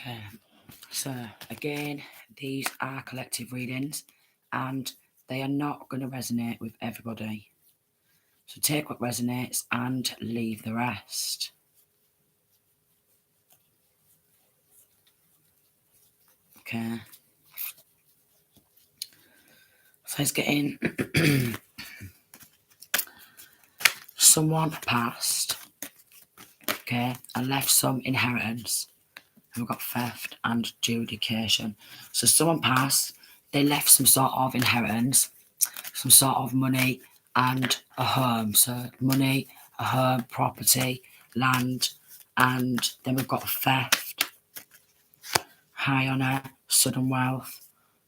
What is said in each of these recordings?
Okay, so again, these are collective readings and they are not going to resonate with everybody. So take what resonates and leave the rest. Okay. So it's getting someone passed, okay, and left some inheritance. And we've got theft and adjudication. So someone passed, they left some sort of inheritance, some sort of money and a home. So money, a home, property, land, and then we've got theft, high honour, sudden wealth,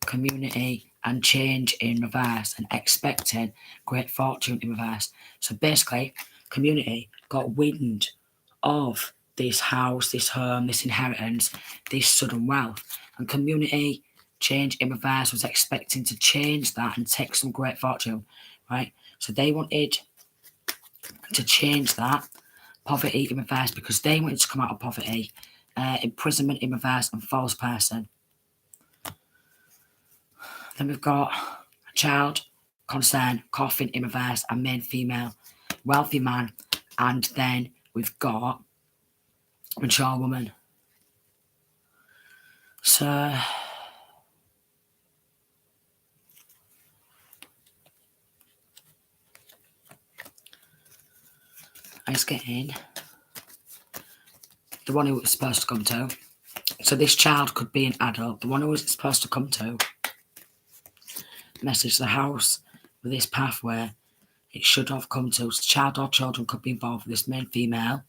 community, and change in reverse, and expecting great fortune in reverse. So basically, community got wind of this house, this home, this inheritance, this sudden wealth, and community change in reverse was expecting to change that and take some great fortune, right? So they wanted to change that, poverty in reverse, because they wanted to come out of poverty, imprisonment in reverse, and false person. Then we've got a child, concern, coffin in reverse, and male, female, wealthy man, and then we've got a mature woman. So I was getting the one who was supposed to come to. So this child could be an adult. The one who was supposed to come to. Message the house with this pathway it should have come to. Child or children could be involved with this male, female,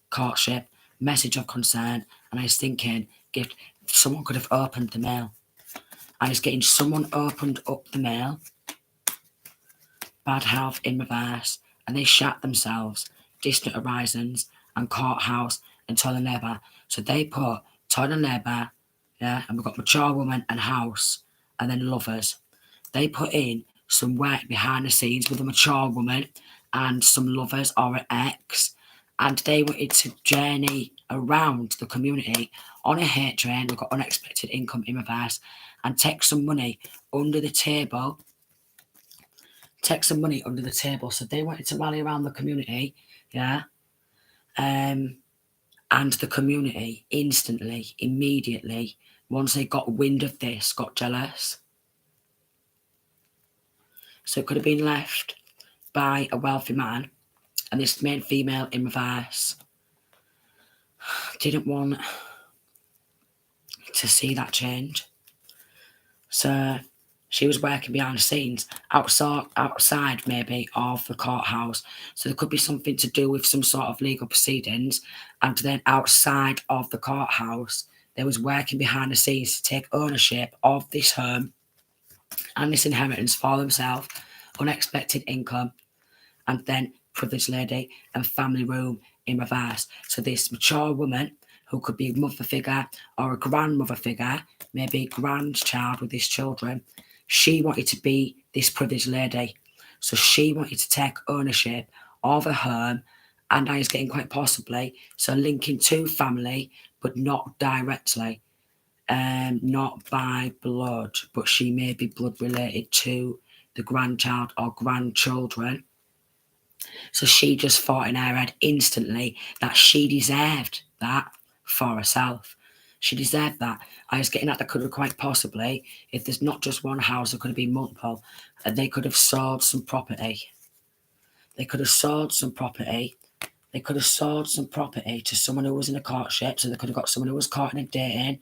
courtship, message of concern, and I was thinking, gift. Someone could have opened the mail. I was getting someone opened up the mail, bad health in reverse, and they shat themselves, distant horizons, and courthouse and toilet labour. So they put toilet labour, yeah, and we've got mature woman and house, and then lovers. They put in some work behind the scenes with a mature woman and some lovers or an ex, and they wanted to journey around the community on a hate train. We've got unexpected income in reverse, and take some money under the table. Take some money under the table. So they wanted to rally around the community, yeah. And the community instantly, immediately, once they got wind of this, got jealous. So it could have been left by a wealthy man, and this male female in reverse didn't want to see that change. So she was working behind the scenes, outside maybe of the courthouse. So there could be something to do with some sort of legal proceedings. And then outside of the courthouse, there was working behind the scenes to take ownership of this home and this inheritance for themselves, unexpected income, and then privileged lady and family room in reverse. So this mature woman, who could be a mother figure or a grandmother figure, maybe grandchild with these children, she wanted to be this privileged lady. So she wanted to take ownership of a home, and I was getting quite possibly, so linking to family, but not directly, not by blood, but she may be blood related to the grandchild or grandchildren. So she just thought in her head instantly that she deserved that for herself. She deserved that. I was getting at that could have quite possibly, if there's not just one house, there could have been multiple, and they could have sold some property. They could have sold some property. They could have sold some property to someone who was in a courtship. So they could have got someone who was caught in a dating,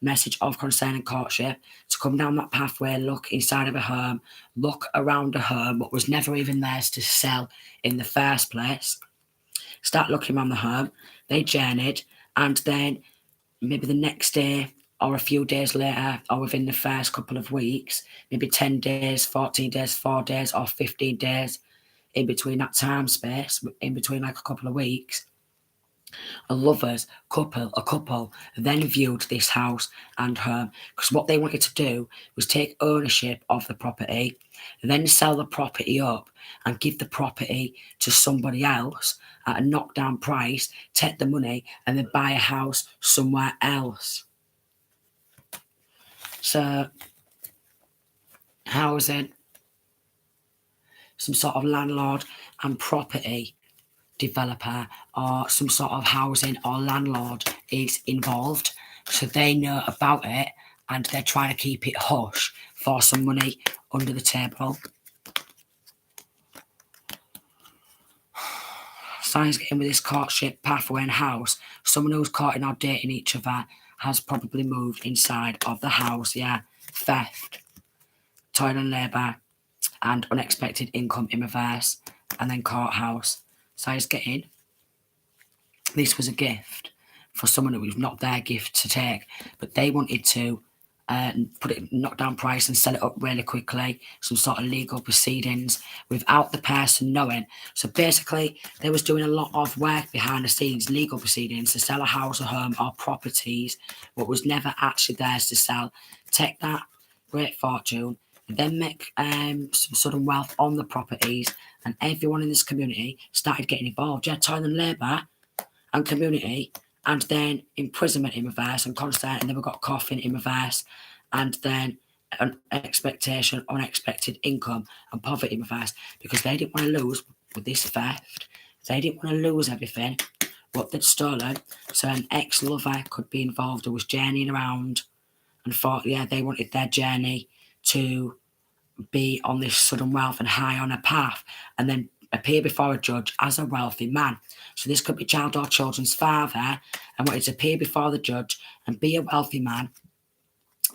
message of concern and courtship, to come down that pathway, look inside of a home, look around a home, what was never even theirs to sell in the first place. Start looking around the home. They journeyed, and then maybe the next day or a few days later, or within the first couple of weeks, maybe 10 days, 14 days, 4 days, or 15 days, in between that time space, in between like a couple of weeks, a lovers, a couple, then viewed this house and home, because what they wanted to do was take ownership of the property, then sell the property up and give the property to somebody else at a knockdown price, take the money and then buy a house somewhere else. So, housing, some sort of landlord and property developer or some sort of housing or landlord is involved, so they know about it and they're trying to keep it hush for some money under the table. Signs getting with this courtship pathway and house. Someone who's courting or dating each other has probably moved inside of the house. Yeah, theft, toil and labour, and unexpected income in reverse, and then courthouse. Signs getting this was a gift for someone who was not their gift to take, but they wanted to put it knock down price and sell it up really quickly, some sort of legal proceedings without the person knowing. So basically they was doing a lot of work behind the scenes, legal proceedings to sell a house, a home or properties what was never actually theirs to sell, take that great fortune, then make some sudden wealth on the properties, and everyone in this community started getting involved. Yeah, toil and labour and community, and then imprisonment in reverse and constant, and then we got coffin in reverse, and then an expectation, unexpected income and poverty in reverse, because they didn't want to lose with this theft. They didn't want to lose everything what they'd stolen. So an ex-lover could be involved who was journeying around and thought, yeah, they wanted their journey to be on this sudden wealth and high on a path, and then appear before a judge as a wealthy man. So this could be child or children's father and wanted to appear before the judge and be a wealthy man.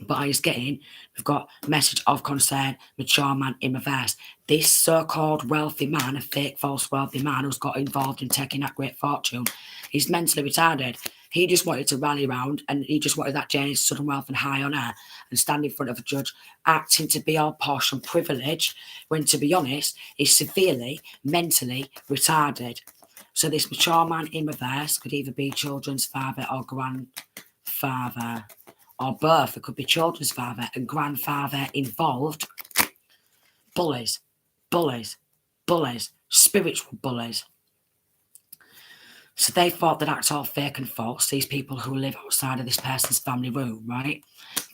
But I was getting, we've got message of concern, mature man in reverse. This so-called wealthy man, a fake false wealthy man who's got involved in taking that great fortune, he's mentally retarded. He just wanted to rally around and he just wanted that journey to sudden wealth and high honour and stand in front of a judge acting to be all posh and privileged when, to be honest, he's severely mentally retarded. So this mature man in reverse could either be children's father or grandfather, or both. It could be children's father and grandfather involved. Bullies, bullies, bullies, spiritual bullies. So they thought that that's all fake and false, these people who live outside of this person's family room, right?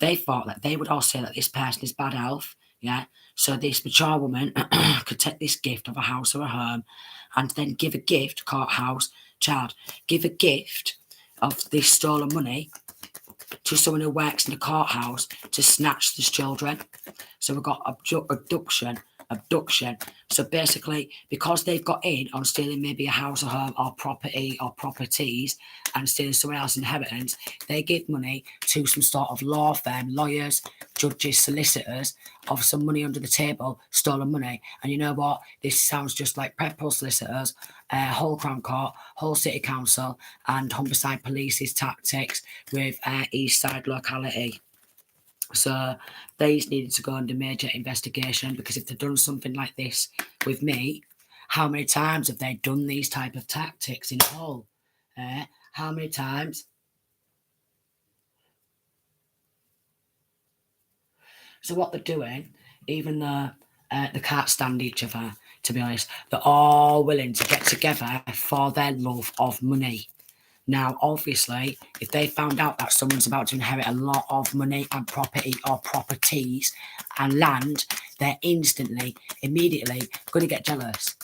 They thought that they would all say that this person is bad health, yeah? So this mature woman could take this gift of a house or a home and then give a gift, courthouse, child, give a gift of this stolen money to someone who works in the courthouse to snatch these children. So we've got abduction. So basically, because they've got in on stealing maybe a house or home or property or properties and stealing someone else's inheritance, they give money to some sort of law firm, lawyers, judges, solicitors, of some money under the table, stolen money. And you know what? This sounds just like Pepperell solicitors, Hull Crown Court, Hull City Council, and Humberside Police's tactics with East Side locality. So they needed to go under major investigation, because if they've done something like this with me, how many times have they done these type of tactics in Hull? How many times? So what they're doing, even though they can't stand each other, to be honest, they're all willing to get together for their love of money. Now, obviously, if they found out that someone's about to inherit a lot of money and property or properties and land, they're immediately going to get jealous.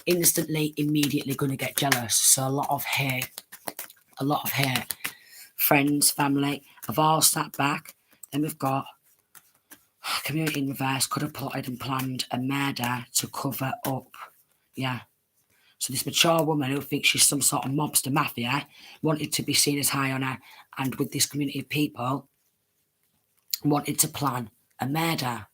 Immediately going to get jealous. So a lot of hate. Friends, family have all sat back. Then we've got community in reverse could have plotted and planned a murder to cover up. Yeah. So this mature woman who thinks she's some sort of mobster mafia wanted to be seen as high on her, and with this community of people wanted to plan a murder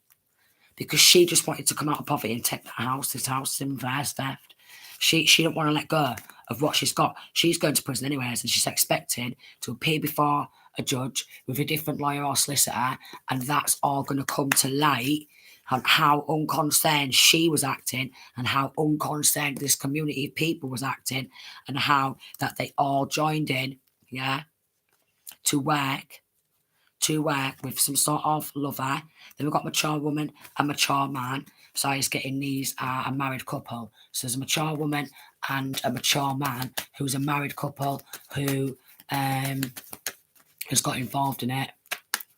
because she just wanted to come out of poverty and take that house. This house is in reverse theft. She didn't want to let go of what she's got. She's going to prison anyways, and she's expected to appear before a judge with a different lawyer or solicitor, and that's all going to come to light on how unconcerned she was acting and how unconcerned this community of people was acting, and how that they all joined in, yeah, to work with some sort of lover. Then we've got mature woman and mature man. So he's getting these a married couple. So there's a mature woman and a mature man who's a married couple who has got involved in it.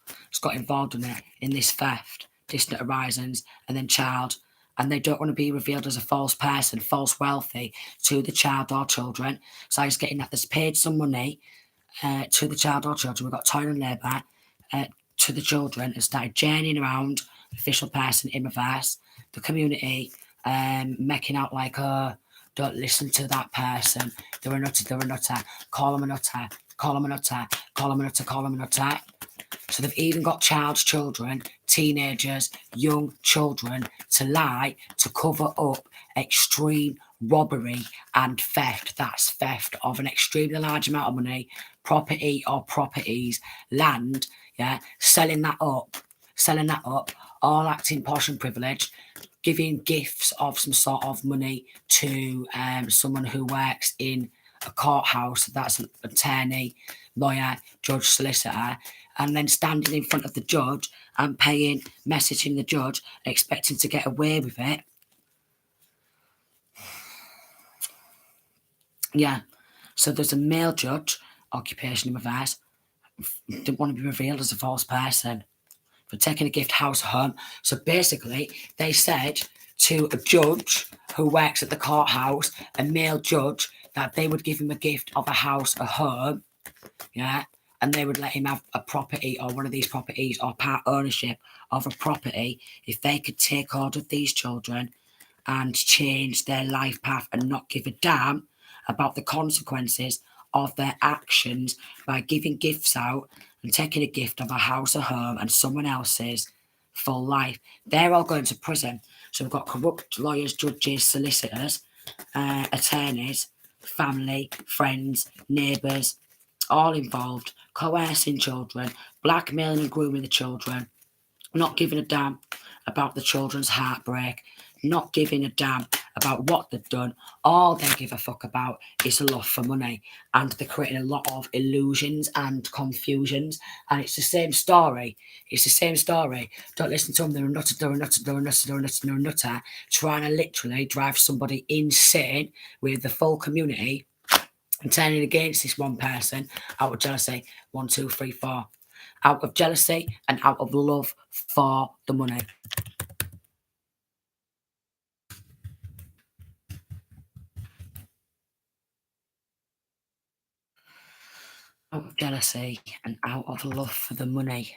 Has got involved in this theft, distant horizons, and then child. And they don't want to be revealed as a false person, false wealthy to the child or children. So he's getting that. There's paid some money to the child or children. We've got toil and labour to the children and started journeying around the official person in reverse. The community making out like, oh, don't listen to that person. They're a nutter, they're a nutter. Call them a nutter, call them a nutter, call them a nutter, call them a nutter. So they've even got children, teenagers, young children to lie to cover up extreme robbery and theft. That's theft of an extremely large amount of money, property or properties, land, yeah, selling that up, all acting posh and privileged, giving gifts of some sort of money to someone who works in a courthouse, that's an attorney, lawyer, judge, solicitor, and then standing in front of the judge and messaging the judge, expecting to get away with it. Yeah. So there's a male judge, occupation in reverse, didn't want to be revealed as a false person for taking a gift house or home. So basically, they said to a judge who works at the courthouse, a male judge, that they would give him a gift of a house, a home, yeah, and they would let him have a property or one of these properties or part ownership of a property if they could take hold of these children and change their life path and not give a damn about the consequences of their actions by giving gifts out and taking a gift of a house, a home, and someone else's full life. They're all going to prison. So we've got corrupt lawyers, judges, solicitors, attorneys, family, friends, neighbours, all involved, coercing children, blackmailing and grooming the children, not giving a damn about the children's heartbreak, not giving a damn about what they've done. All they give a fuck about is a love for money, and they're creating a lot of illusions and confusions, and it's the same story. It's the same story. Don't listen to them. They're a nutter, they're a nutter, they're a nutter, they're a nutter, they're a nutter, trying to literally drive somebody insane with the full community and turning against this one person out of jealousy. 1, 2, 3, 4. Out of jealousy and out of love for the money. Out of jealousy and out of love for the money.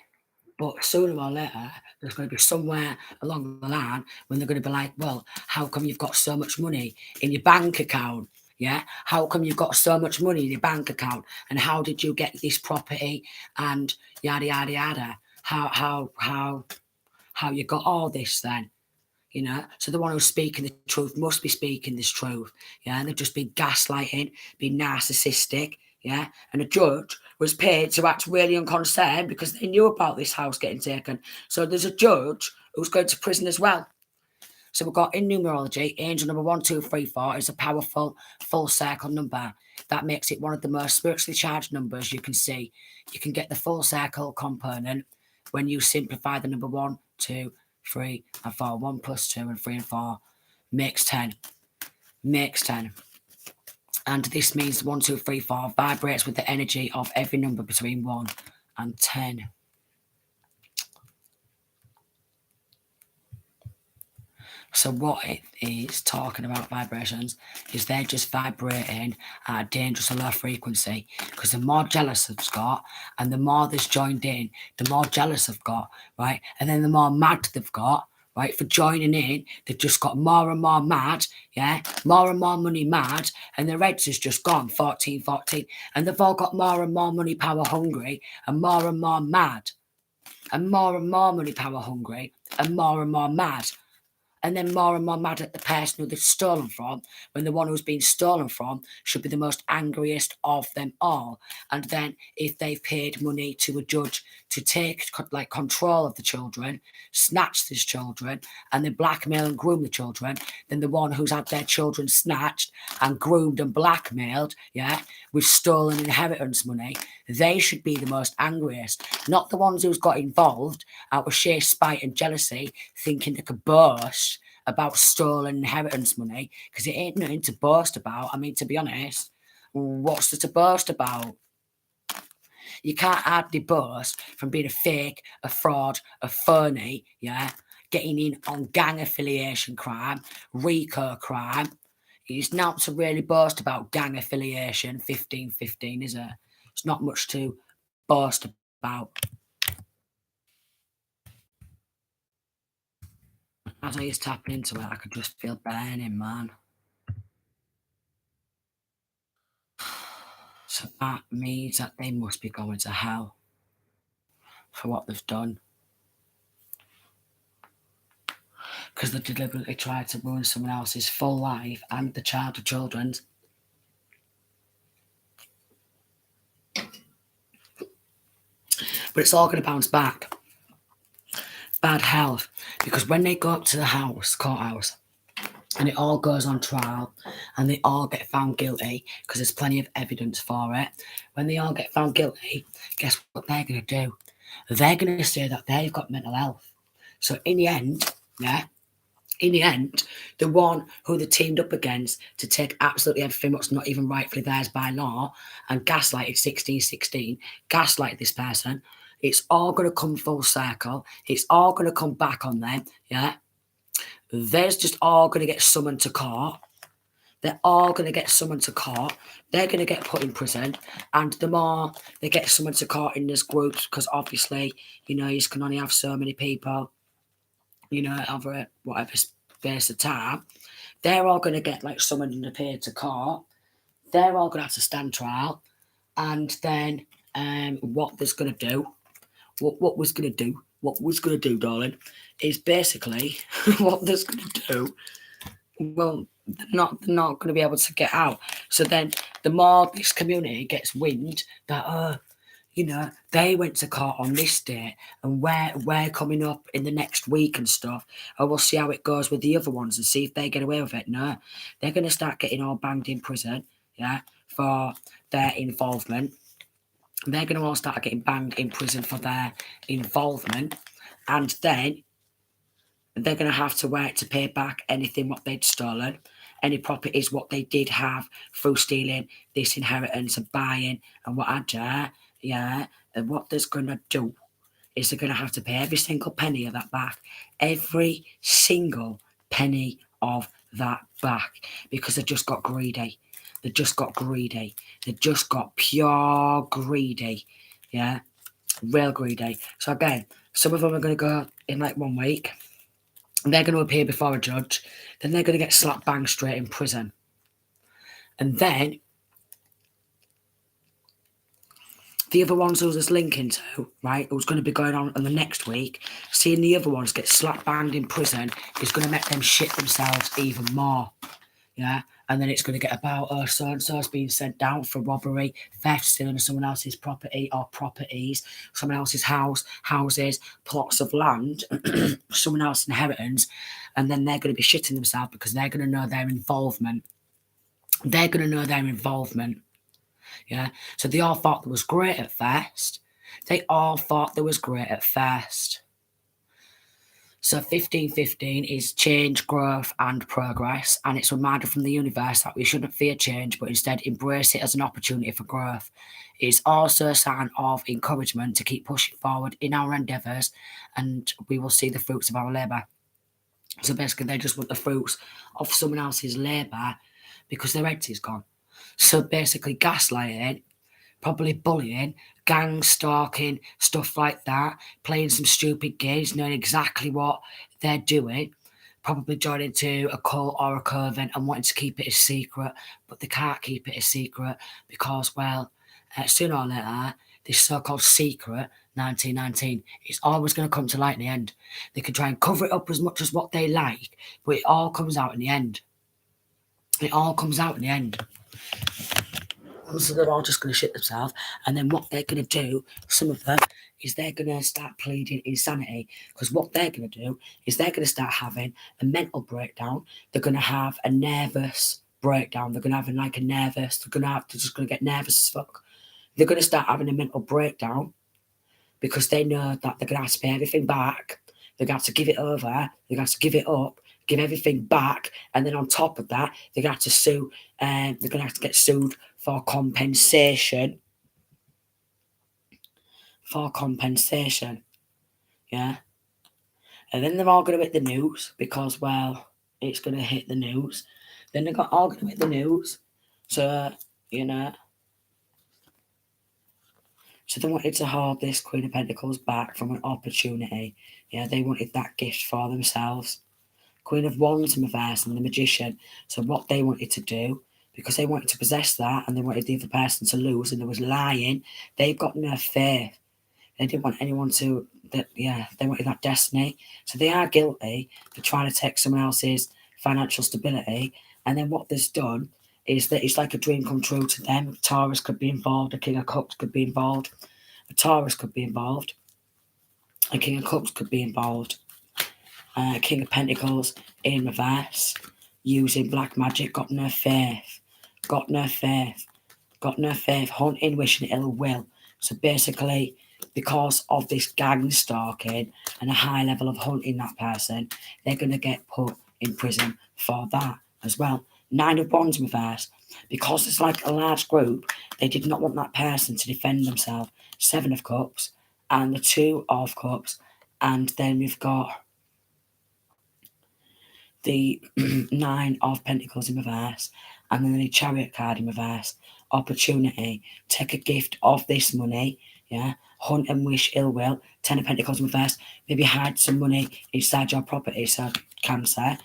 But sooner or later, there's going to be somewhere along the line when they're going to be like, well, how come you've got so much money in your bank account? Yeah, how come you've got so much money in your bank account? And how did you get this property? And yada yada yada. How you got all this then? You know, so the one who's speaking the truth must be speaking this truth. Yeah, and they've just been gaslighting, been narcissistic. Yeah, and a judge was paid to act really unconcerned because they knew about this house getting taken. So there's a judge who's going to prison as well. So we've got in numerology, angel number 1, 2, 3, 4 is a powerful full circle number. That makes it one of the most spiritually charged numbers you can see. You can get the full circle component when you simplify the number 1, 2, 3, and 4. 1 plus 2 and 3 and 4 makes 10. Makes 10. And this means 1, 2, 3, 4 vibrates with the energy of every number between 1 and 10. So what it is talking about vibrations is they're just vibrating at a dangerous low frequency, because the more jealous they've got and the more there's joined in, the more jealous they've got, right? And then the more mad they've got, right, for joining in, they've just got more and more mad, yeah, more and more money mad, and their heads has just gone 14, 14, and they've all got more and more money power hungry and more mad, and more money power hungry and more mad. and then more and more mad at the person who they've stolen from, when the one who's been stolen from should be the most angriest of them all. And then if they've paid money to a judge to take like control of the children, snatch these children, and then blackmail and groom the children, then the one who's had their children snatched and groomed and blackmailed, yeah, with stolen inheritance money, they should be the most angriest, not the ones who's got involved out of sheer spite and jealousy, thinking they could boast about stolen inheritance money, because it ain't nothing to boast about. I mean, to be honest, what's there to boast about? You can't hardly boast from being a fake, a fraud, a phony, yeah, getting in on gang affiliation crime, RICO crime. It's not to really boast about gang affiliation, 1515, is it? It's not much to boast about. As I was tapping into it, I could just feel burning, man. So that means that they must be going to hell for what they've done. Because they deliberately tried to ruin someone else's full life and the child of children's. But it's all going to bounce back. Bad health. Because when they go up to the courthouse, and it all goes on trial, and they all get found guilty, because there's plenty of evidence for it. When they all get found guilty, guess what they're going to do? They're going to say that they've got mental health. So in the end, yeah, the one who they teamed up against to take absolutely everything what's not even rightfully theirs by law and gaslighted 1616, gaslight this person, it's all going to come full circle. It's all going to come back on them, yeah? They're just all going to get summoned to court. They're all going to get summoned to court. They're going to get put in prison. And the more they get summoned to court in this group, because obviously, you know, you can only have so many people, you know, over whatever space of time, they're all going to get like summoned and appeared to court. They're all going to have to stand trial. And then what there's going to do, what was going to do, darling, is basically what there's going to do, well, they're not going to be able to get out. So then the more this community gets wind that, you know, they went to court on this date and we're coming up in the next week and stuff, and we'll see how it goes with the other ones and see if they get away with it. No, they're going to start getting all banged in prison, yeah, for their involvement. They're going to all start getting banged in prison for their involvement, and then they're going to have to work to pay back anything what they'd stolen, any properties what they did have through stealing this inheritance and buying and what have you, yeah. And what they're going to do is they're going to have to pay every single penny of that back, every single penny of that back, because they just got greedy. They just got greedy. They just got pure greedy, yeah, real greedy. So again, some of them are going to go in like 1 week. They're going to appear before a judge. Then they're going to get slap bang straight in prison. And then the other ones who there's linking to, right, who's going to be going on in the next week, seeing the other ones get slap banged in prison is going to make them shit themselves even more. Yeah, and then it's going to get about, so-and-so's being sent down for robbery, theft, stealing someone else's property or properties, someone else's houses, plots of land, someone else's inheritance, and then they're going to be shitting themselves because they're going to know their involvement. They're going to know their involvement. Yeah, so they all thought they was great at first. So 1515 is change, growth, and progress, and it's a reminder from the universe that we shouldn't fear change, but instead embrace it as an opportunity for growth. It's also a sign of encouragement to keep pushing forward in our endeavours, and we will see the fruits of our labour. So basically, they just want the fruits of someone else's labour because their head is gone. So basically, gaslighting, probably bullying, gang stalking, stuff like that, playing some stupid games, knowing exactly what they're doing, probably joining to a cult or a coven and wanting to keep it a secret, but they can't keep it a secret because, well, sooner or later, this so-called secret 1919, it's always going to come to light in the end. They can try and cover it up as much as what they like, but it all comes out in the end. It all comes out in the end. So they're all just going to shit themselves. And then what they're going to do, some of them, is they're going to start pleading insanity. Because what they're going to do is they're going to start having a mental breakdown. They're going to have a nervous breakdown. They're going to have they're just going to get nervous as fuck. They're going to start having a mental breakdown because they know that they're going to have to pay everything back. They're going to have to give it over. They're going to have to give it up, give everything back. And then on top of that, they're going to have to sue. They're going to have to get sued for compensation. Yeah. And then they're all going to hit the news because, well, it's going to hit the news. Then they're all going to hit the news. So, So they wanted to hold this Queen of Pentacles back from an opportunity. Yeah, they wanted that gift for themselves. Queen of Wands in reverse and the Magician. So what they wanted to do, because they wanted to possess that and they wanted the other person to lose and there was lying, they've got no faith. They didn't want anyone to, they wanted that destiny. So they are guilty for trying to take someone else's financial stability. And then what this done is that it's like a dream come true to them. Taurus could be involved, a King of Cups could be involved, a Taurus could be involved, a King of Cups could be involved, King of Pentacles in reverse, using black magic, got no faith, hunting, wishing ill will. So basically, because of this gang stalking and a high level of hunting that person, they're going to get put in prison for that as well. 9 of Wands in reverse. Because it's like a large group, they did not want that person to defend themselves. 7 of Cups and the 2 of Cups. And then we've got the 9 of Pentacles in reverse. And then the Chariot card in reverse. Opportunity. Take a gift of this money. Yeah. Hunt and wish ill will. 10 of Pentacles in reverse. Maybe hide some money inside your property. So Cancer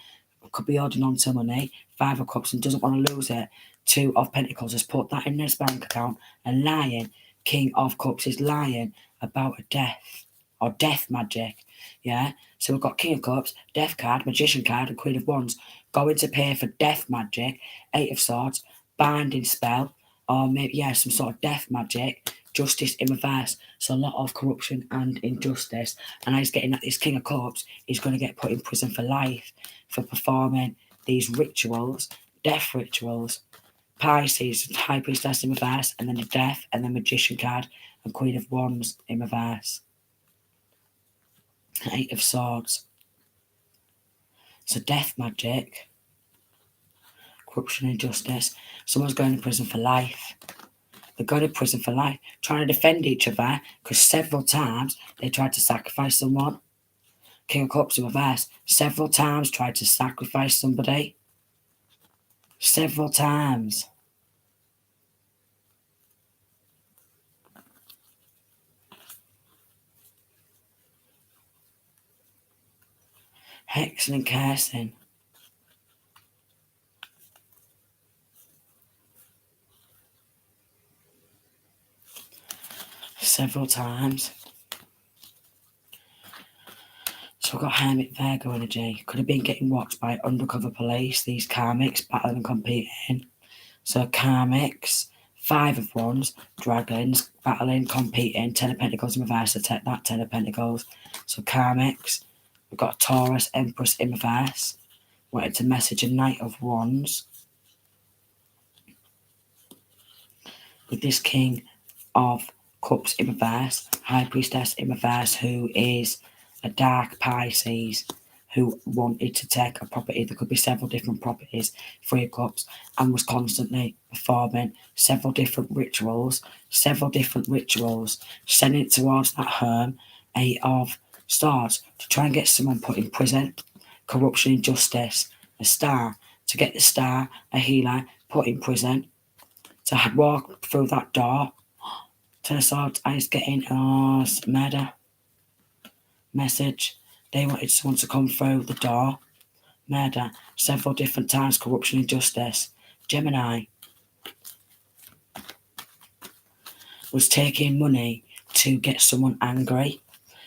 could be holding on to money. 5 of Cups and doesn't want to lose it. 2 of Pentacles has put that in his bank account and lying. King of Cups is lying about a death or death magic. Yeah. So we've got King of Cups, Death card, Magician card, and Queen of Wands going to pay for death magic. 8 of Swords, binding spell, or maybe some sort of death magic. Justice in reverse, so a lot of corruption and injustice. And he's getting that this King of Cups is going to get put in prison for life for performing these rituals, death rituals. Pisces, High Priestess in reverse, and then the Death, and the Magician card, and Queen of Wands in reverse. 8 of Swords. So death magic, corruption, injustice. Someone's going to prison for life. They're going to prison for life, trying to defend each other because several times they tried to sacrifice someone. King of Cups in reverse, several times tried to sacrifice somebody. Several times. Hexing and cursing. Several times. So we've got Hermit Virgo energy. Could have been getting watched by undercover police, these karmics battling and competing. So karmics, 5 of Wands, dragons, battling, competing, 10 of Pentacles in reverse, so take that 10 of Pentacles. So karmics, we've got Taurus, Empress in reverse. Wanted to message a Knight of Wands. With this King of Cups in reverse, High Priestess in reverse, who is a dark Pisces, who wanted to take a property. There could be several different properties, 3 of Cups, and was constantly performing several different rituals, sending it towards that home. 8 of Stars, to try and get someone put in prison, corruption, injustice. A Star, to get the Star, a healer, put in prison, to walk through that door. 10 of Swords, I was getting murder message. They wanted someone to come through the door. Murder, several different times, corruption, injustice. Gemini. was taking money to get someone angry.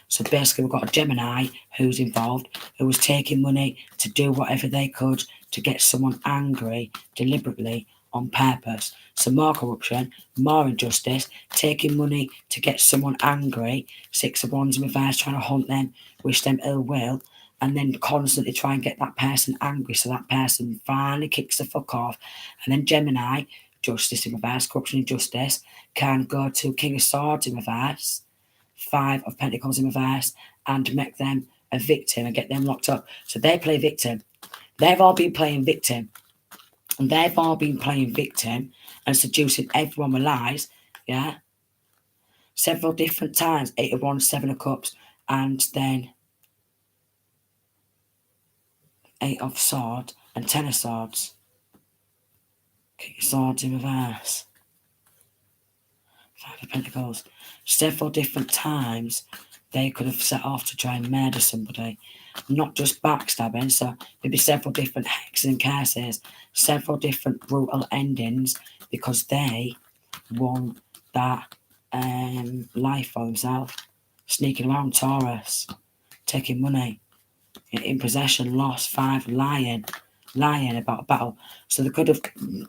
So basically we've got a Gemini who's involved, who was taking money to do whatever they could to get someone angry deliberately on purpose. So more corruption, more injustice, taking money to get someone angry, 6 of Wands in reverse, trying to hunt them, wish them ill will, and then constantly try and get that person angry so that person finally kicks the fuck off. And then Gemini, justice in reverse, corruption and justice, can go to King of Swords in reverse, 5 of Pentacles in reverse, and make them a victim and get them locked up. So they play victim. They've all been playing victim. And they've all been playing victim and seducing everyone with lies. Yeah. Several different times. 8 of Wands, 7 of Cups, and then 8 of Swords and 10 of Swords. King of Swords in reverse. 5 of Pentacles. Several different times they could have set off to try and murder somebody. Not just backstabbing, so maybe several different hexes and curses, several different brutal endings because they want that life for themselves. Sneaking around, Taurus, taking money, in possession, loss, 5, lying about a battle. So they could have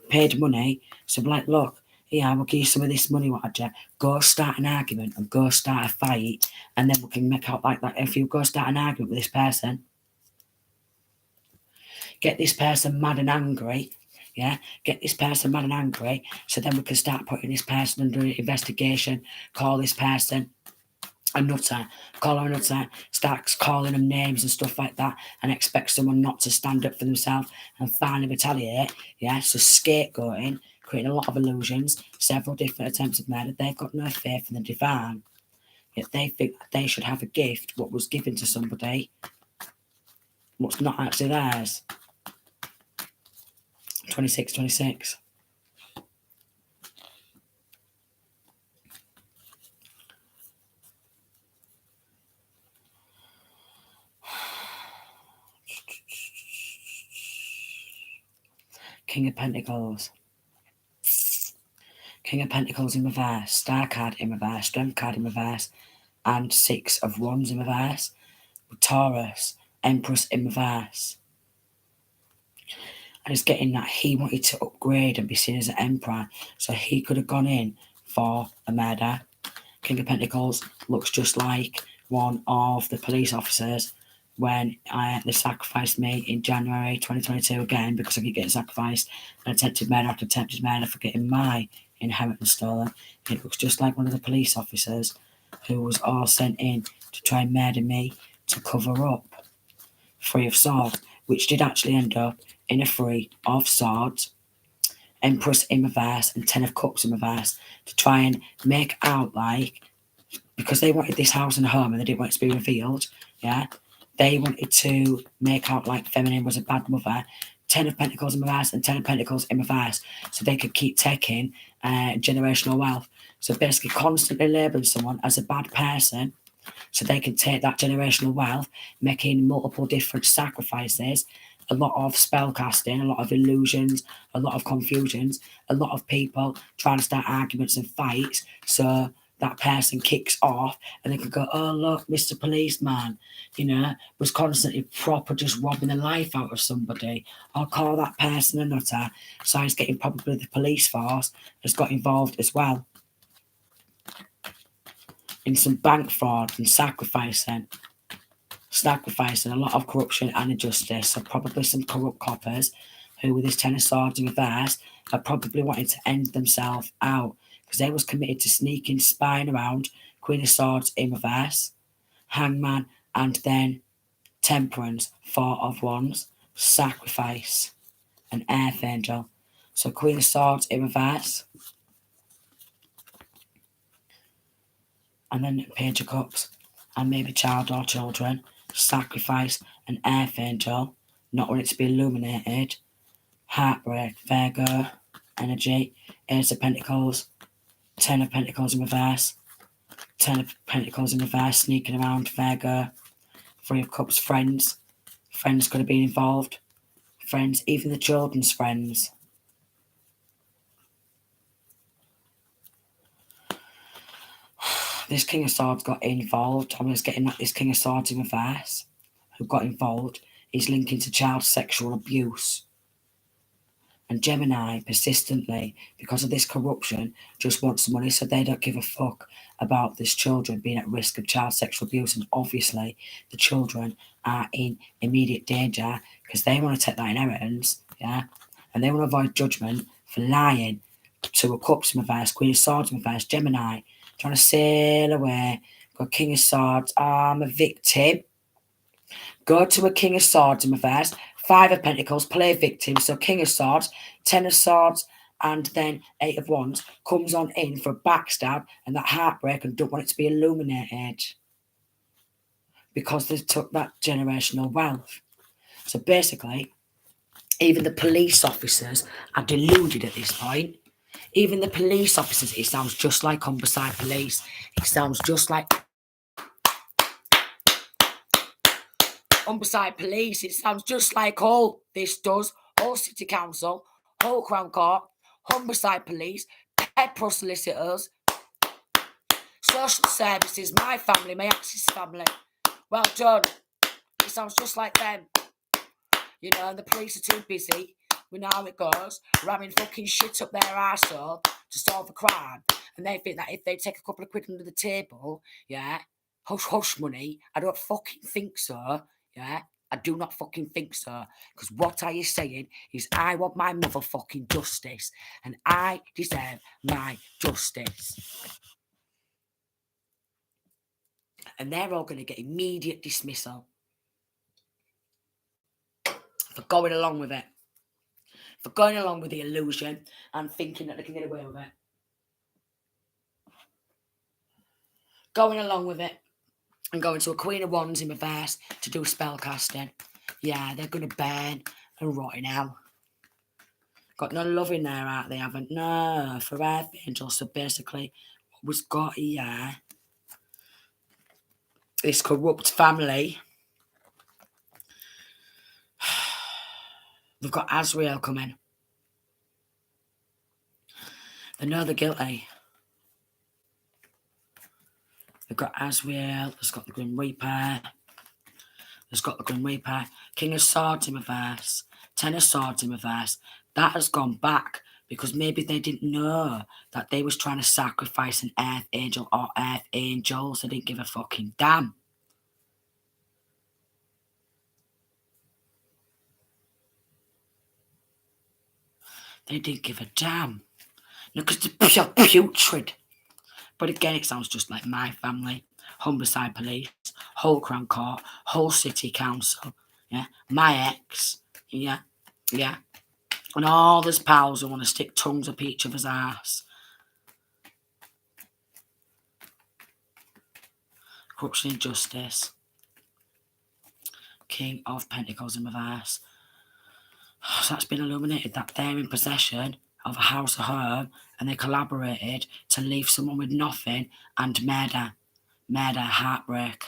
paid money, so like, look, yeah, we'll give you some of this money, what you go start an argument and go start a fight, and then we can make out like that. If you go start an argument with this person, get this person mad and angry, yeah, get this person mad and angry, so then we can start putting this person under investigation, call this person a nutter, call her a nutter, starts calling them names and stuff like that, and expect someone not to stand up for themselves and finally retaliate, yeah, so scapegoating, creating a lot of illusions, several different attempts of murder. They've got no faith in the divine, yet they think that they should have a gift, what was given to somebody, what's not actually theirs. 26. King of Pentacles. King of Pentacles in reverse, Star card in reverse, Strength card in reverse, and 6 of Wands in reverse. Taurus, Empress in reverse. And it's getting that he wanted to upgrade and be seen as an emperor, so he could have gone in for a murder. King of Pentacles looks just like one of the police officers when they sacrificed me in January 2022 again because I keep getting sacrificed and attempted murder after attempted murder for getting my inheritance stolen. It looks just like one of the police officers who was all sent in to try and murder me to cover up. 3 of Swords, which did actually end up in a 3 of Swords, Empress in reverse, and 10 of Cups in reverse to try and make out like, because they wanted this house and home and they didn't want it to be revealed, yeah, they wanted to make out like feminine was a bad mother. 10 of Pentacles in reverse and 10 of Pentacles in reverse, so they could keep taking generational wealth. So basically constantly labeling someone as a bad person so they can take that generational wealth, making multiple different sacrifices, a lot of spell casting, a lot of illusions, a lot of confusions, a lot of people trying to start arguments and fights so that person kicks off and they could go, oh, look, Mr. Policeman, was constantly proper just robbing the life out of somebody. I'll call that person a nutter. So he's getting probably the police force has got involved as well in some bank fraud and sacrificing a lot of corruption and injustice. So probably some corrupt coppers who, with this 10 of Swords in reverse, are probably wanting to end themselves out because they was committed to sneaking, spying around, Queen of Swords in reverse, Hangman, and then Temperance, 4 of Wands, Sacrifice, and Archangel. So Queen of Swords in reverse, and then Page of Cups, and maybe child or children, Sacrifice, and Archangel, not wanting to be illuminated, Heartbreak, Virgo, energy, Ace of Pentacles, 10 of Pentacles in reverse, 10 of Pentacles in reverse, sneaking around, Virgo, 3 of Cups, friends could have been involved, friends, even the children's friends. This King of Swords got involved. I'm just getting that this King of Swords in reverse, who got involved, is linking to child sexual abuse. And Gemini persistently, because of this corruption, just wants the money, so they don't give a fuck about these children being at risk of child sexual abuse. And obviously, the children are in immediate danger because they want to take that inheritance, yeah, and they want to avoid judgment for lying. Two of Cups in reverse, Queen of Swords in reverse, Gemini, trying to sail away. Got King of Swords, I'm a victim. Go to a King of Swords in reverse, Five of Pentacles, play victim. So King of Swords, Ten of Swords, and then Eight of Wands comes on in for a backstab and that heartbreak and don't want it to be illuminated because they took that generational wealth. So basically, even the police officers are deluded at this point. Even the police officers, it sounds just like Humberside Police. It sounds just like Humberside Police. It sounds just like all this does. All City Council, whole Crown Court, Humberside Police, Pedro Solicitors, Social Services, my family, my Axis family. Well done. It sounds just like them. You know, and the police are too busy. We know how it goes. Ramming fucking shit up their arsehole to solve a crime. And they think that if they take a couple of quid under the table, yeah, hush money, I don't fucking think so, yeah. I do not fucking think so. Because what are you saying is I want my motherfucking justice. And I deserve my justice. And they're all going to get immediate dismissal for going along with it. For going along with the illusion and thinking that they can get away with it. Going along with it and going to a Queen of Wands in reverse to do spell casting. Yeah, they're going to burn and rot in hell. Got no love in there, out they haven't. No, for Archangel. So basically, what was got here, this corrupt family, they've got Azrael coming. They know they're guilty. They've got Azrael, there's got the Grim Reaper, there's got the Grim Reaper, King of Swords in reverse, Ten of Swords in reverse. That has gone back because maybe they didn't know that they was trying to sacrifice an Archangel or Archangels. They didn't give a fucking damn. They didn't give a damn. No, because they're putrid. But again, it sounds just like my family. Humberside Police, whole Crown Court, whole City Council, yeah, my ex, yeah, and all those pals who want to stick tongues up each other's ass. Corruption and justice. King of Pentacles in reverse. So that's been illuminated that they're in possession of a house or home and they collaborated to leave someone with nothing and murder, heartbreak.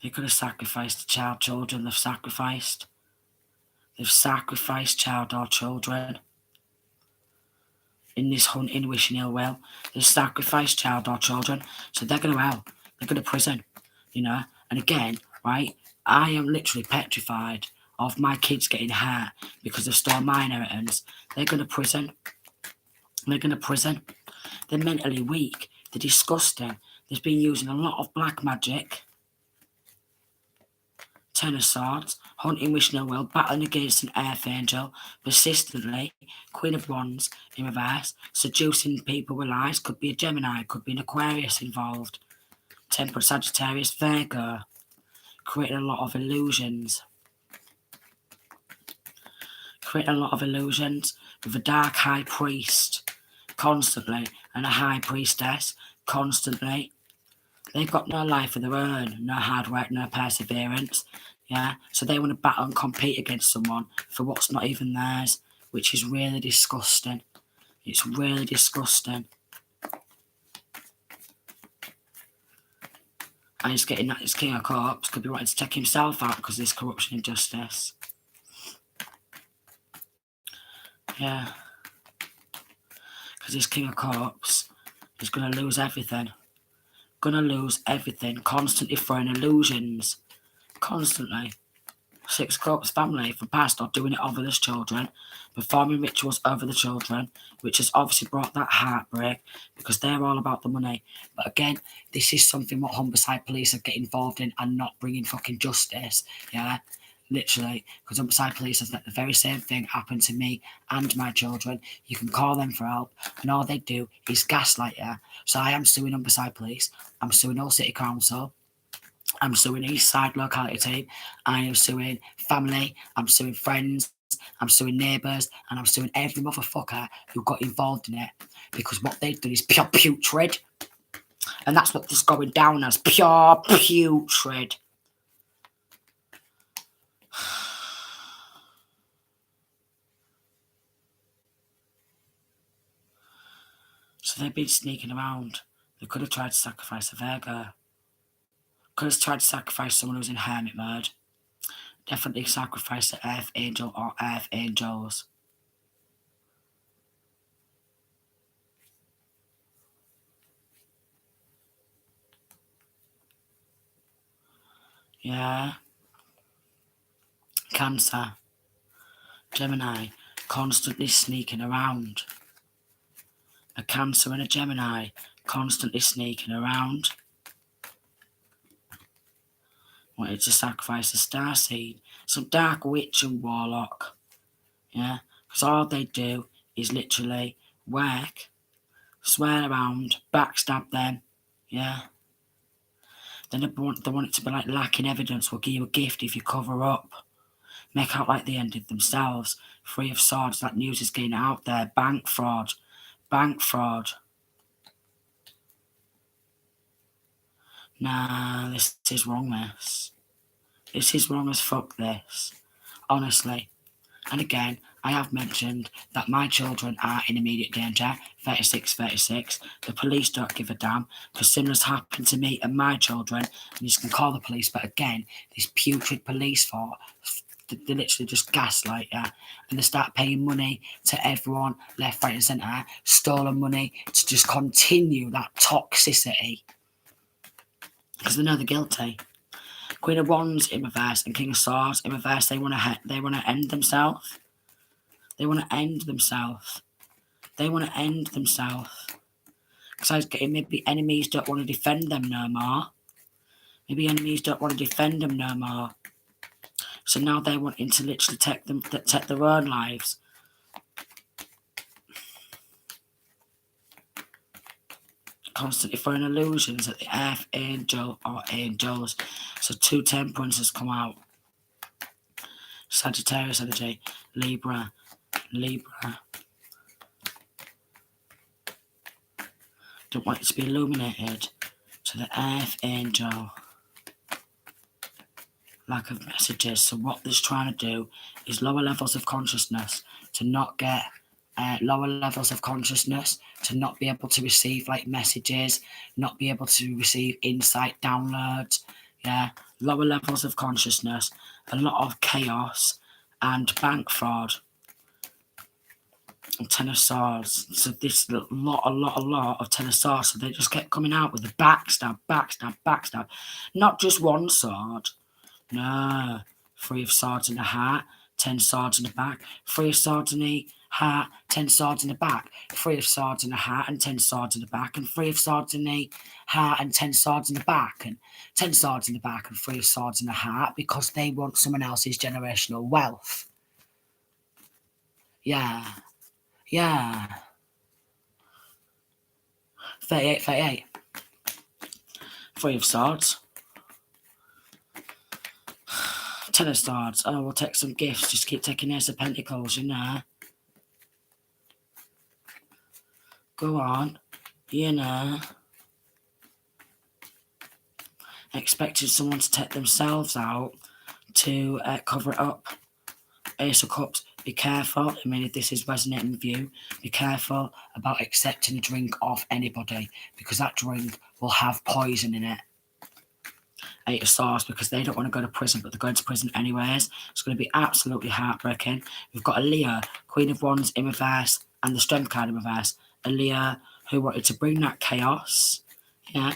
They could have sacrificed the children they've sacrificed. They've sacrificed child or children. In this hunting, wishing ill will, they've sacrificed child or children. So they're going to hell. They're going to prison, you know. And again, right, I am literally petrified of my kids getting hurt because they've stolen my inheritance. They're going to prison. They're going to prison. They're mentally weak. They're disgusting. They've been using a lot of black magic. Ten of Swords, hunting, wishing ill will, battling against an Archangel, persistently, Queen of Wands in reverse, seducing people with lies, could be a Gemini, could be an Aquarius involved, Temperate Sagittarius, Virgo, creating a lot of illusions. With a dark high priest, constantly, and a high priestess, constantly. They've got no life of their own, no hard work, no perseverance. Yeah, so they want to battle and compete against someone for what's not even theirs, which is really disgusting. It's really disgusting. And he's getting that his King of Cups could be wanting to take himself out because of this corruption and justice. Yeah. Because this King of Cups is going to lose everything. Gonna lose everything. Constantly throwing illusions. Constantly. Six of Cups family from past are doing it over the children, performing rituals over the children, which has obviously brought that heartbreak because they're all about the money. But again, this is something what Humberside police are getting involved in and not bringing fucking justice. Yeah, literally, because Humberside police has let the very same thing happen to me and my children. You can call them for help, and all they do is gaslight you. So I am suing Humberside police. I'm suing Hull City Council. I'm suing East Side locality team. I am suing family. I'm suing friends. I'm suing neighbours. And I'm suing every motherfucker who got involved in it. Because what they've done is pure putrid. And that's what this is going down as. Pure putrid. So they've been sneaking around. They could have tried to sacrifice a Virgo. Could have tried to sacrifice someone who's in hermit mode. Definitely sacrifice the Earth Angel or Earth Angels. Yeah. Cancer. Gemini. Constantly sneaking around. A Cancer and a Gemini. Constantly sneaking around. Wanted to sacrifice a starseed. Some dark witch and warlock. Yeah. Because all they do is literally work, swear around, backstab them. Yeah. Then they want it to be like lacking evidence. We'll give you a gift if you cover up. Make out like they ended themselves. Three of Swords. That news is getting out there. Bank fraud. Bank fraud. Nah, this is wrong, this. This is wrong as fuck, this. Honestly. And again, I have mentioned that my children are in immediate danger. 36. The police don't give a damn because similar's happened to me and my children. And you can call the police, but again, this putrid police force, they literally just gaslight you. And they start paying money to everyone, left, right and centre, stolen money to just continue that toxicity. Because they know they're guilty. Queen of Wands in reverse and King of Swords in reverse, they want to end themselves. They want to end themselves. They want to end themselves. Because I was getting maybe enemies don't want to defend them no more. Maybe enemies don't want to defend them no more. So now they're wanting to literally take their own lives. Constantly throwing illusions at the Earth Angel or Angels. So 2 Temperances come out. Sagittarius energy. Libra. Don't want it to be illuminated. To the Earth Angel. Lack of messages. So what this trying to do is lower levels of consciousness to not get lower levels of consciousness to not be able to receive like messages, not be able to receive insight downloads. Yeah, lower levels of consciousness, a lot of chaos and bank fraud. And Ten of Swords. So this a lot of Ten of Swords. So they just kept coming out with the backstab. Not just one sword. No. 3 of Swords in the heart, 10 swords in the back, 3 of Swords in the heart, 10 swords in the back, 3 of Swords in the heart and 10 swords in the back, and 3 of Swords in the heart and 10 swords in the back, and 10 swords in the back and 3 of Swords in the heart because they want someone else's generational wealth. Yeah. 38. 3 of Swords. 10 of Swords. Oh, we'll take some gifts. Just keep taking Ace of Pentacles, you know. Go on. You know. Expecting someone to take themselves out to cover it up. Ace of Cups. Be careful. I mean, if this is resonating with you, be careful about accepting a drink off anybody because that drink will have poison in it. Eight of Swords, because they don't want to go to prison, but they're going to prison anyways. It's going to be absolutely heartbreaking. We've got a Leo, Queen of Wands in reverse, and the Strength card in reverse. A Leo who wanted to bring that chaos. Yeah.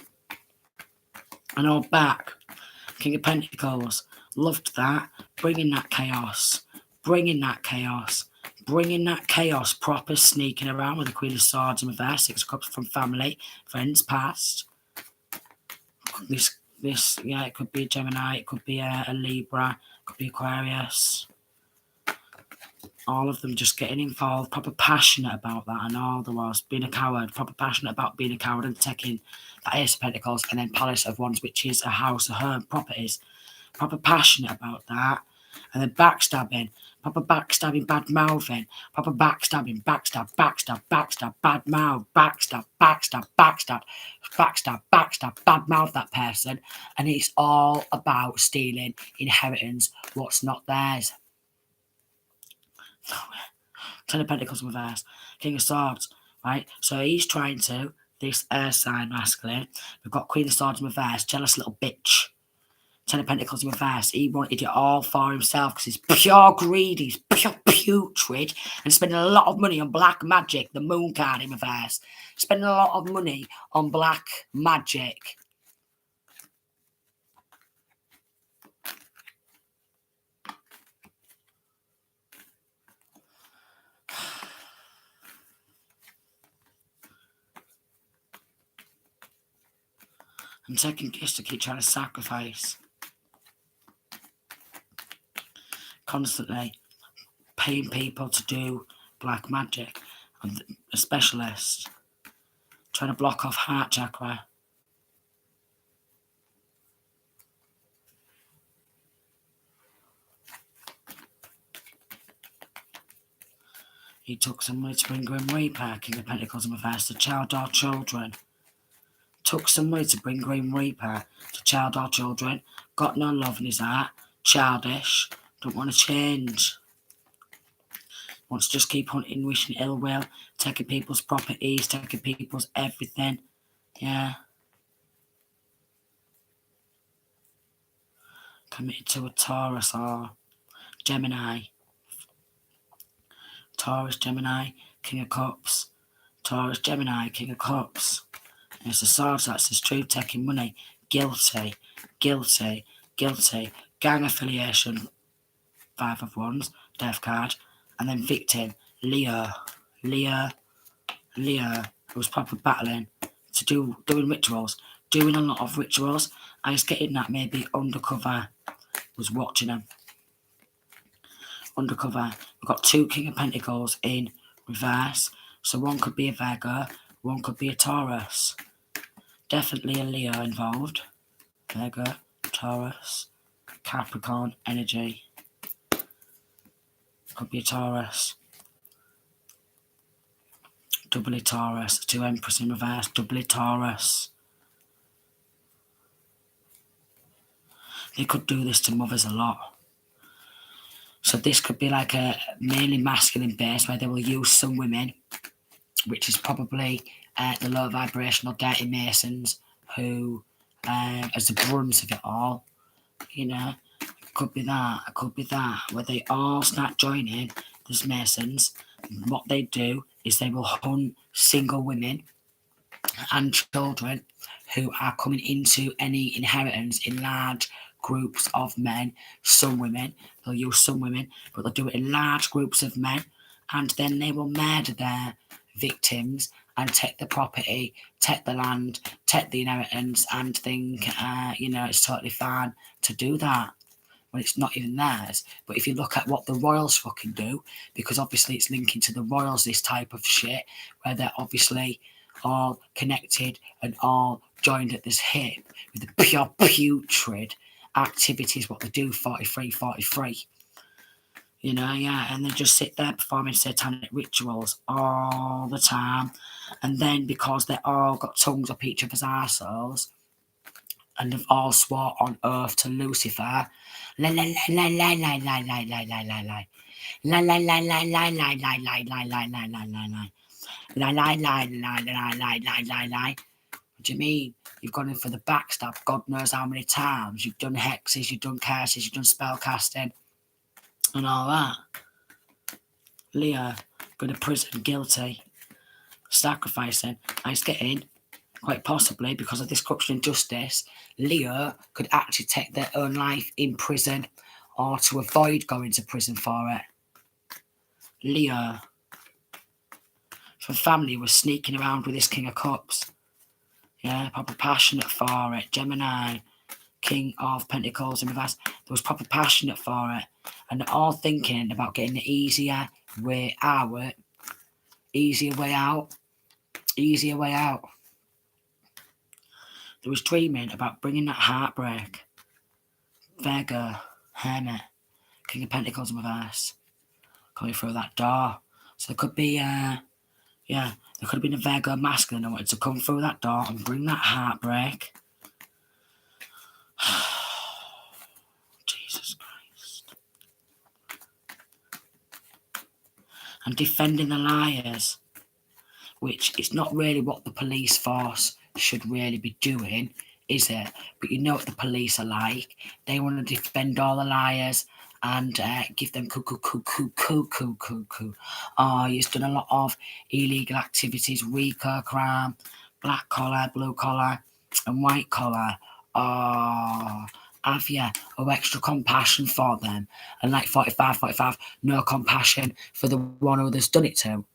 And all back. King of Pentacles. Loved that. Bringing that chaos. Bringing that chaos. Bringing that chaos. Proper sneaking around with the Queen of Swords in reverse. Six of Cups from family, friends, past. This, yeah, it could be a Gemini. It could be a Libra. It could be Aquarius. All of them just getting involved, proper passionate about that, and all the whilst being a coward, proper passionate about being a coward and taking that Ace of Pentacles and then Palace of Wands, which is a house of her properties, proper passionate about that, and then backstabbing, proper backstabbing, bad mouthing, proper backstabbing, backstab, bad mouth, backstab, bad mouth that person, and it's all about stealing inheritance, what's not theirs. Ten of Pentacles in reverse, King of Swords, right? So he's trying to, this air sign masculine, we've got Queen of Swords in reverse, jealous little bitch. Ten of Pentacles in reverse, he wanted it all for himself because he's pure greedy, he's pure putrid, and spending a lot of money on black magic, the Moon card in reverse. Spending a lot of money on black magic. I'm taking gifts to keep trying to sacrifice. Constantly paying people to do black magic. I'm a specialist. Trying to block off heart chakra. He took some money to bring Grim Reaper, King of Pentacles in reverse, to child or children. Took some money to bring Grim Reaper to child or children. Got no love in his heart. Childish. Don't want to change. Wants to just keep hunting, wishing ill will. Taking people's properties, taking people's everything. Yeah. Committed to a Taurus or Gemini. Taurus, Gemini, King of Cups. Taurus, Gemini, King of Cups. And it's the Swords, that's his truth, taking money. Guilty, guilty, guilty. Gang affiliation, Five of Wands, Death card. And then victim, Leo, who was proper battling to doing rituals. Doing a lot of rituals. I was getting that maybe undercover was watching them. Undercover. We've got two King of Pentacles in reverse. So one could be a Virgo, one could be a Taurus. Definitely a Leo involved. Virgo, Taurus, Capricorn energy. Could be a Taurus. Doubly Taurus. Two Empress in reverse. Doubly Taurus. They could do this to mothers a lot. So this could be like a mainly masculine base where they will use some women, which is probably the low vibrational dirty masons who, as the brunt of it all, you know, it could be that, where they all start joining these masons. What they do is they will hunt single women and children who are coming into any inheritance in large groups of men, some women. They'll use some women, but they'll do it in large groups of men, and then they will murder their victims and take the property, take the land, take the inheritance, and think, it's totally fine to do that when it's not even theirs. But if you look at what the royals fucking do, because obviously it's linking to the royals, this type of shit, where they're obviously all connected and all joined at this hip with the pure putrid activities, what they do, 43. And they just sit there performing satanic rituals all the time. And then because they all got tongues up each other's arseholes and have all swore on oath to Lucifer, Do you mean you've gone in for the backstab God knows how many times? You've done hexes, you've done curses, you've done spell casting and all that. Leo, going to prison, guilty, sacrificing. It's getting, quite possibly, because of this corruption and justice, Leo could actually take their own life in prison or to avoid going to prison for it. Leo. So family was sneaking around with this King of Cups. Yeah, proper passionate for it. Gemini, King of Pentacles in reverse. They was proper passionate for it. And they're all thinking about getting the easier way out. Easier way out. Easier way out. They was dreaming about bringing that heartbreak. Virgo, Hermit, King of Pentacles in reverse. Coming through that door. So there could be, there could have been a Virgo masculine that wanted to come through that door and bring that heartbreak. Jesus Christ. And defending the liars, which is not really what the police force should really be doing, is it? But you know what the police are like. They want to defend all the liars and give them cuckoo. Oh, he's done a lot of illegal activities, RICO crime, black collar, blue collar, and white collar. Oh, have you no extra compassion for them? And like 45, no compassion for the one who has done it to.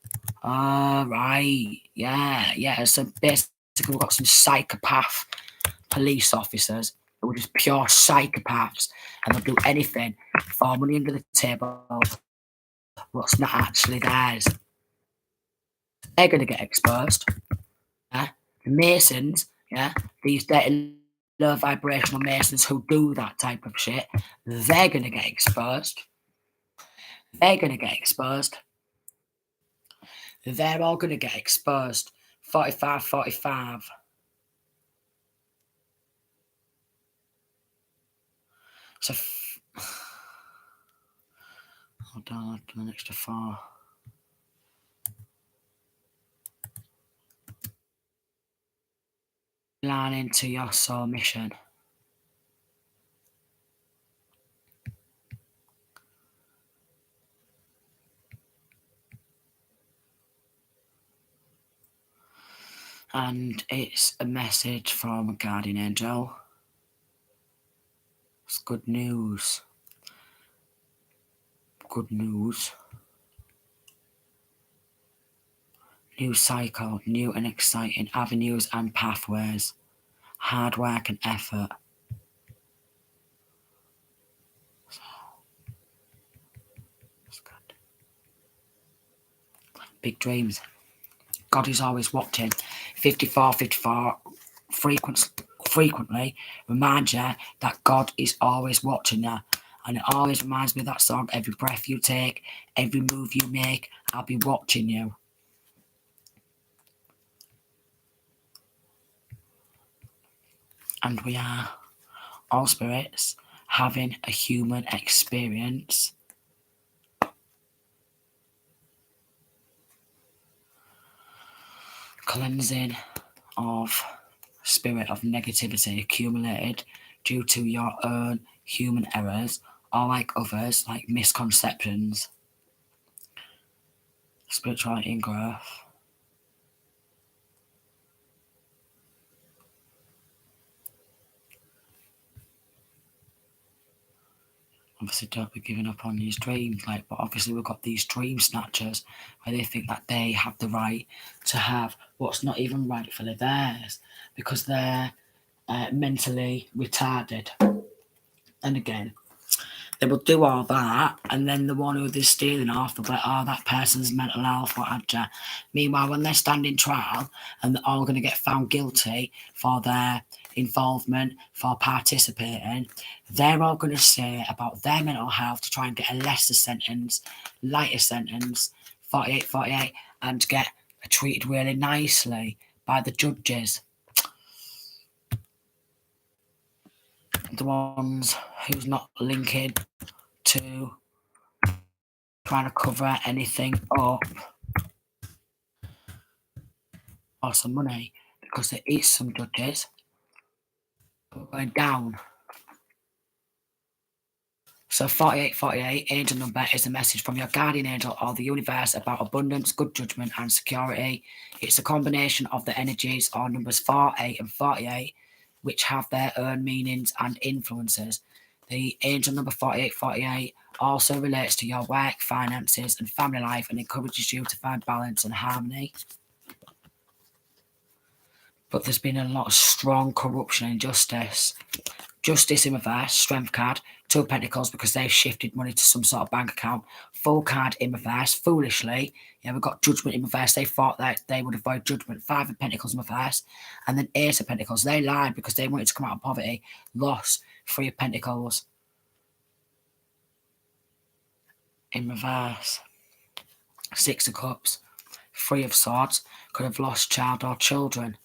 Right. Yeah. So basically we've got some psychopath police officers who are just pure psychopaths and they'll do anything for money under the table what's not actually theirs. They're going to get exposed. Yeah? The Masons, these dirty low vibrational Masons who do that type of shit, they're going to get exposed. They're going to get exposed. They're all going to get exposed. 45. So, hold on, an extra 4. Line into your soul mission. And it's a message from a guardian angel. It's good news. Good news. New cycle, new and exciting avenues and pathways. Hard work and effort. So, that's good. Big dreams. God is always watching. 54 frequently reminds you that God is always watching you. And it always reminds me of that song, every breath you take, every move you make, I'll be watching you. And we are all spirits having a human experience. Cleansing of spirit of negativity accumulated due to your own human errors or like others, like misconceptions. Spirituality and growth. Obviously don't be giving up on these dreams, but obviously we've got these dream snatchers where they think that they have the right to have what's not even rightfully theirs because they're mentally retarded. And again, they will do all that, and then the one who they're stealing off, they'll be like, oh, that person's mental health, what have you. Meanwhile, when they're standing trial and they're all going to get found guilty for their involvement, for participating, they're all going to say about their mental health to try and get a lesser sentence, lighter sentence, 48, and get treated really nicely by the judges. The ones who's not linking to trying to cover anything up or some money. because there is some judges going down. So 4848, angel number, is a message from your guardian angel or the universe about abundance, good judgment and security. It's a combination of the energies or numbers 4, 8 and 48, which have their own meanings and influences. The angel number 4848 also relates to your work, finances and family life and encourages you to find balance and harmony. But there's been a lot of strong corruption and injustice. Justice in reverse, strength card, 2 of Pentacles because they've shifted money to some sort of bank account. Full card in reverse, foolishly. Yeah, we've got judgment in reverse. They thought that they would avoid judgment. 5 of Pentacles in reverse. And then Ace of Pentacles. They lied because they wanted to come out of poverty. Lost. 3 of Pentacles in reverse. 6 of Cups. 3 of Swords. Could have lost child or children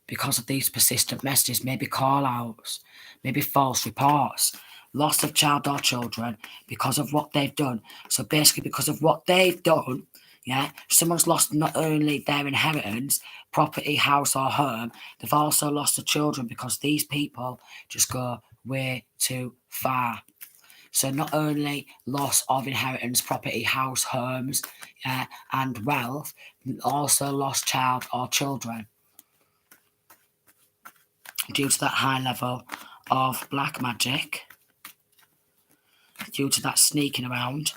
because of these persistent messages, maybe call-outs, maybe false reports, loss of child or children because of what they've done. So basically because of what they've done, yeah, someone's lost not only their inheritance, property, house or home, they've also lost the children because these people just go way too far. So not only loss of inheritance, property, house, homes, and wealth, also lost child or children due to that high level of black magic, due to that sneaking around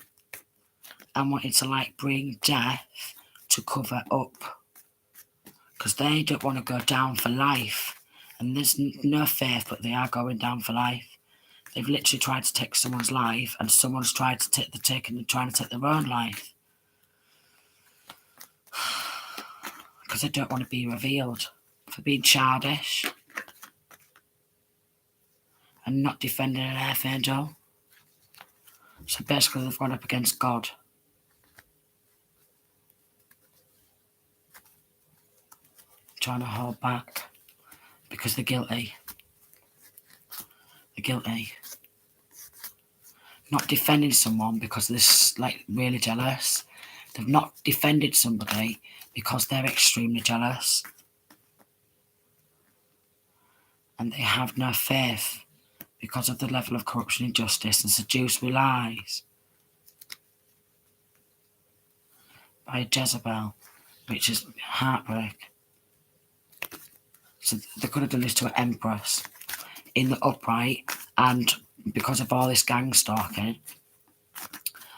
and wanting to like bring death to cover up because they don't want to go down for life, and there's no faith, but they are going down for life. They've literally tried to take someone's life and someone's tried to take trying to take their own life because they don't want to be revealed for being childish and not defending an archangel. So basically they've gone up against God. Trying to hold back because they're guilty. They're guilty. Not defending someone because they're like really jealous. They've not defended somebody because they're extremely jealous. And they have no faith because of the level of corruption, injustice and seduced with lies by Jezebel, which is heartbreak. So they could have done this to an empress in the upright, and because of all this gang stalking,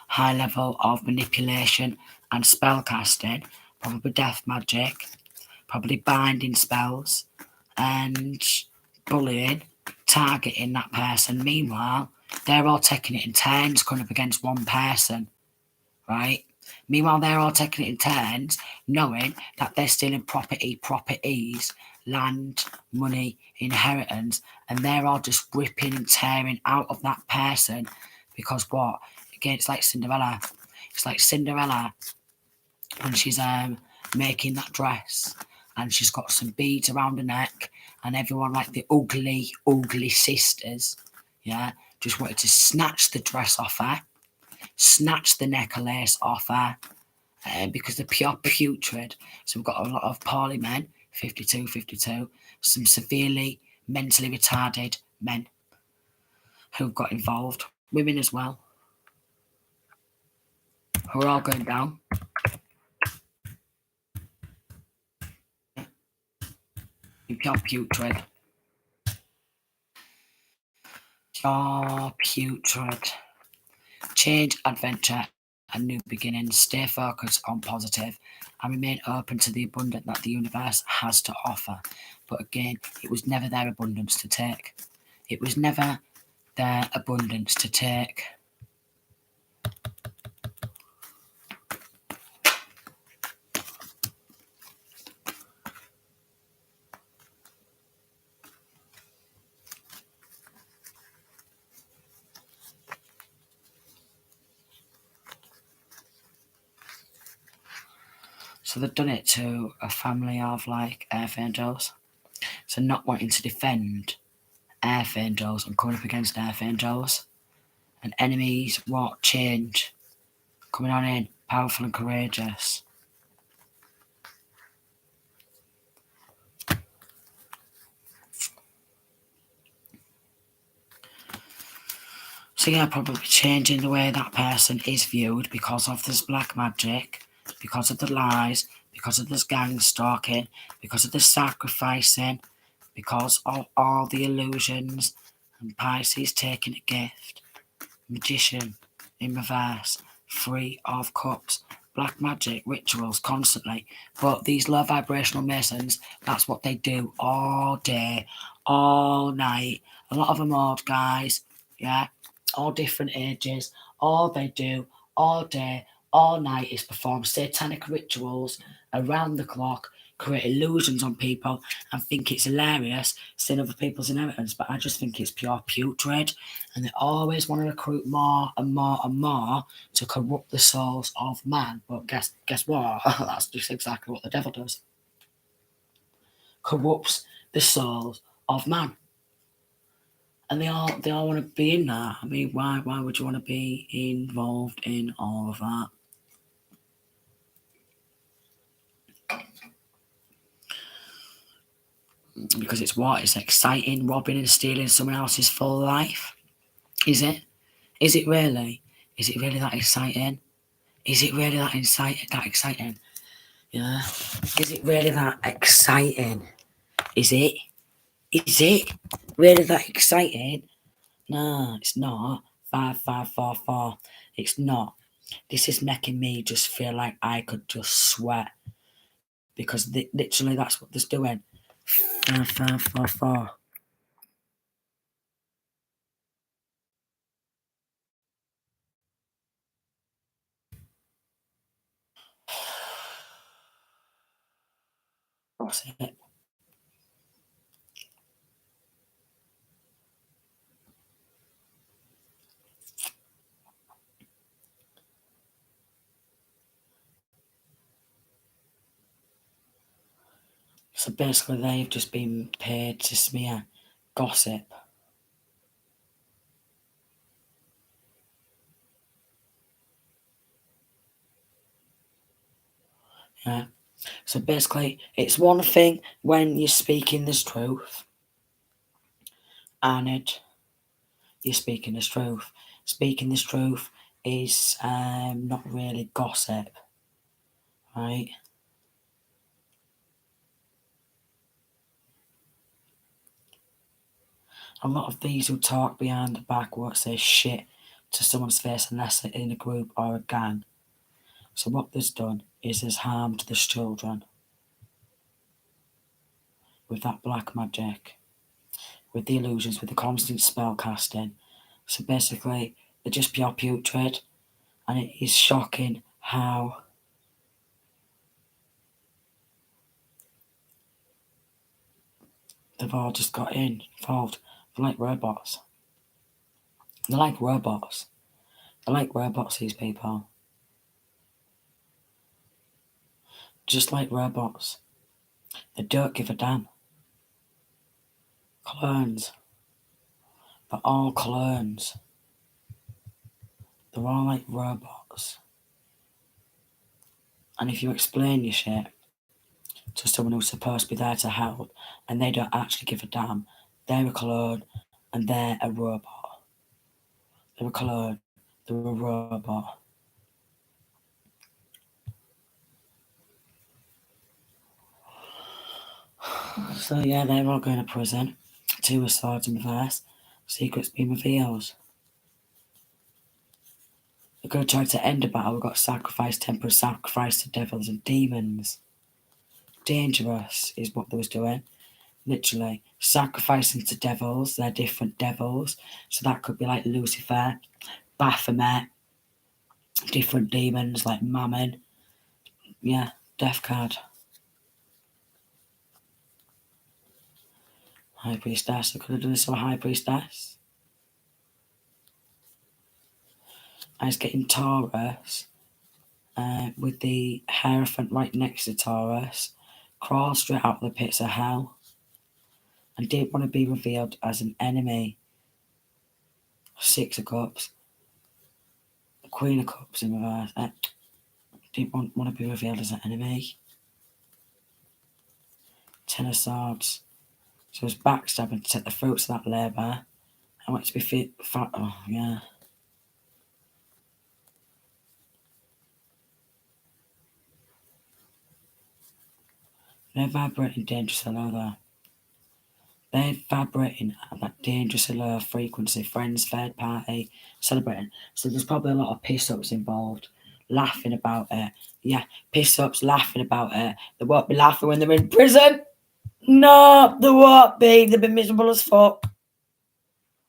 high level of manipulation and spell casting, probably death magic, probably binding spells and bullying, targeting that person. Meanwhile, they're all taking it in turns, coming up against one person, right? Meanwhile, they're all taking it in turns, knowing that they're stealing properties, land, money, inheritance, and they're all just ripping and tearing out of that person because what? Again, it's like Cinderella. It's like Cinderella when she's making that dress and she's got some beads around her neck and everyone, like the ugly sisters, yeah, just wanted to snatch the dress off her, snatch the necklace off her, because they're pure putrid. So we've got a lot of poorly men, 52, some severely mentally retarded men who've got involved, women as well, who are all going down. Pure putrid. Pure putrid. Change, adventure, and new beginnings. Stay focused on positive and remain open to the abundance that the universe has to offer. But again, it was never their abundance to take. It was never their abundance to take. So they've done it to a family of like archangels. So not wanting to defend archangels and coming up against archangels. And enemies what change. Coming on in, powerful and courageous. So yeah, probably changing the way that person is viewed because of this black magic, because of the lies, because of this gang stalking, because of the sacrificing, because of all the illusions, and Pisces taking a gift, Magician in reverse, Three of Cups, black magic, rituals constantly. But these low vibrational Masons, that's what they do all day, all night. A lot of them old guys, yeah, all different ages. All they do all day, all night is perform satanic rituals around the clock, create illusions on people, and think it's hilarious seeing other people's inheritance. But I just think it's pure putrid, and they always want to recruit more and more and more to corrupt the souls of man. But guess what? That's just exactly what the devil does. Corrupts the souls of man. And they all want to be in that. I mean, why would you want to be involved in all of that? Because it's what? It's exciting, robbing and stealing someone else's full life. Is it? Is it really? Is it really that exciting? Is it really that exciting? Yeah. Is it really that exciting? Is it? Is it really that exciting? No, it's not. 5544. It's not. This is making me just feel like I could just sweat. Because literally that's what this doing. 5544. That's it. So basically they've just been paid to smear gossip. Yeah. So basically it's one thing when you're speaking this truth and you're speaking this truth. Speaking this truth is not really gossip, right? A lot of these who talk behind the back won't say shit to someone's face unless they're in a group or a gang. So what this done is has harmed the children with that black magic, with the illusions, with the constant spell casting. So basically, they're just pure putrid, and it is shocking how they've all just got involved. They're like robots. They're like robots. They're like robots, these people. Just like robots. They don't give a damn. Clones. They're all clones. They're all like robots. And if you explain your shit to someone who's supposed to be there to help and they don't actually give a damn, they're a clone and they're a robot. They're a clone. They're a robot. So yeah, they're all going to prison. Two of Swords in reverse. Secrets being revealed. We're going to try to end a battle. We've got sacrifice, temper, sacrifice to devils and demons. Dangerous is what they was doing. Literally. Sacrificing to devils. They're different devils. So that could be like Lucifer, Baphomet, different demons like Mammon. Yeah, death card. High Priestess. I could have done this with High Priestess. I was getting Taurus with the Hierophant right next to Taurus. Crawl straight out of the pits of hell. And didn't want to be revealed as an enemy. Six of Cups. Queen of Cups in reverse. Didn't want to be revealed as an enemy. Ten of Swords. So it was backstabbing to take the fruits of that labour. I want to be fit. Oh, yeah. They're vibrating dangerously low there. They're vibrating at that dangerously low frequency. Friends, third party, celebrating. So there's probably a lot of piss-ups involved. Laughing about it. Yeah, piss-ups, laughing about it. They won't be laughing when they're in prison. No, they won't be. They'll be miserable as fuck.